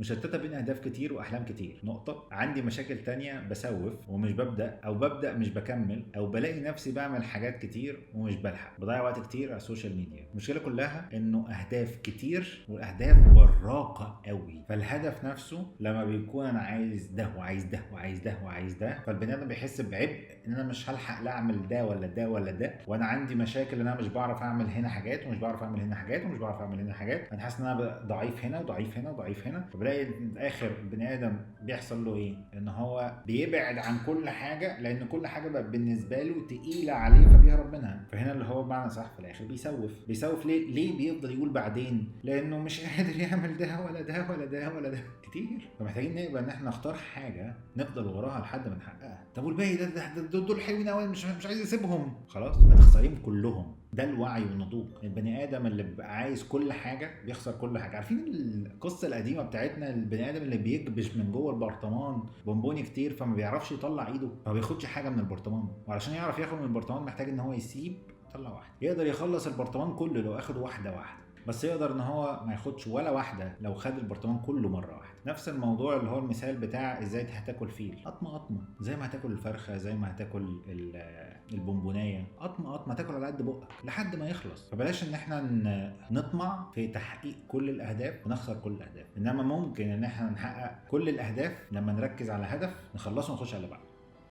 مشتته بين اهداف كتير واحلام كتير، نقطه. عندي مشاكل تانية، بسوف ومش ببدا، او ببدا مش بكمل، او بلاقي نفسي بعمل حاجات كتير ومش بلحق، بضيع وقت كتير على السوشيال ميديا. المشكله كلها انه اهداف كتير والاهداف براقه قوي، فالهدف نفسه لما بيكون انا عايز ده وعايز ده وعايز ده وعايز ده، فالبني ادم بيحس بعبء ان انا مش هلحق لا اعمل ده ولا ده ولا ده، وانا عندي مشاكل ان انا مش بعرف اعمل هنا حاجات ومش بعرف اعمل هنا حاجات ومش بعرف اعمل هنا حاجات. انا حاسس ان انا ضعيف هنا وضعيف هنا وضعيف هنا، فبلاقي في الاخر البني ادم بيحصل له ايه؟ ان هو بيبعد عن كل حاجه، لان كل حاجه بقت بالنسبه له تقيله عليه فبيهرب منها. فهنا اللي هو بمعنى صح في الاخر بيسوف ليه بيفضل يقول بعدين؟ لانه مش قادر يعمل ده ولا ده ولا ده ولا ده كتير. فمحتاجين نبقى ان احنا نختار حاجه نفضل وراها لحد ما نحققها. طب والباقي دول حلوين قوي، مش عايز اسيبهم، خلاص هتخسريهم كلهم. ده الوعي والنضوج. البني ادم اللي بيبقى عايز كل حاجه بيخسر كل حاجه. عارفين القصه القديمه بتاعتنا، البني ادم اللي بيكبش من جوه البرطمان بونبوني كتير فما بيعرفش يطلع ايده، ما بياخدش حاجه من البرطمان، وعلشان يعرف ياخد من البرطمان محتاج ان هو يسيب يطلع واحده. يقدر يخلص البرطمان كله لو اخد واحده واحده، بس يقدر ان هو ما ياخدش ولا واحده لو خد البرطمان كله مره واحده. نفس الموضوع اللي هو المثال بتاع ازاي هتاكل فيل، قطمه قطمه، زي ما هتاكل الفرخه، زي ما هتاكل البونبونيه، قطمه قطمه، تاكل على قد بقك لحد ما يخلص. فبلاش ان احنا نطمع في تحقيق كل الاهداف ونخسر كل الاهداف، انما ممكن ان احنا نحقق كل الاهداف لما نركز على هدف نخلصه ونخش على بعض.